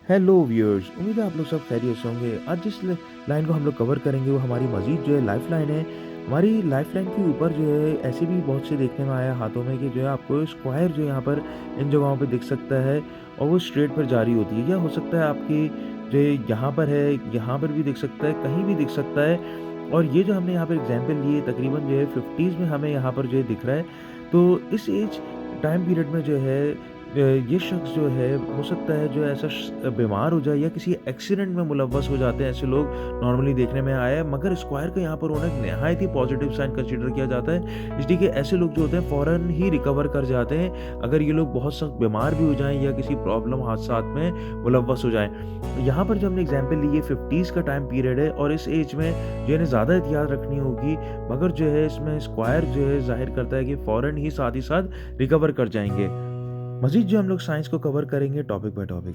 Hello viewers, उम्मीद है आप लोग सब खैरियत से होंगे। आज जिस लाइन को हम लोग कवर करेंगे वो हमारी मज़ीद जो है लाइफ लाइन है। हमारी लाइफ लाइन के ऊपर जो है ऐसे भी बहुत से देखने में आया हाथों में कि जो है आपको स्क्वायर जो यहाँ पर इन जगहों पे दिख सकता है और वो स्ट्रेट पर जारी होती है, या हो सकता है आपकी जो है यहाँ पर है, यहाँ पर भी दिख सकता है, कहीं भी दिख सकता है। और ये जो हमने यहाँ पर एग्जाम्पल लिए तकरीबन जो है 50s में हमें यहाँ पर जो है दिख रहा है। तो इस एज टाइम पीरियड में जो है ये शख्स जो है हो सकता है जो ऐसा बीमार हो जाए या किसी एक्सीडेंट में मुलव्वस हो जाते हैं, ऐसे लोग नॉर्मली देखने में आया है। मगर स्क्वायर का यहाँ पर होना एक नहायत ही पॉजिटिव साइन कंसीडर किया जाता है, इसलिए कि ऐसे लोग जो होते हैं फ़ौरन ही रिकवर कर जाते हैं अगर ये लोग बहुत सख्त बीमार भी हो जाएँ या किसी प्रॉब्लम हादसात में मुलव्वस हो जाएँ। यहाँ पर जो हमने एग्जाम्पल ली, ये 50s का टाइम पीरियड है और इस एज में जो है ज़्यादा एहतियात रखनी होगी, मगर जो है इसमें स्क्वायर जो है ज़ाहिर करता है कि फ़ौरन ही साथ रिकवर कर जाएँगे। मज़ीद जो हम लोग साइंस को कवर करेंगे टॉपिक बाय टॉपिक।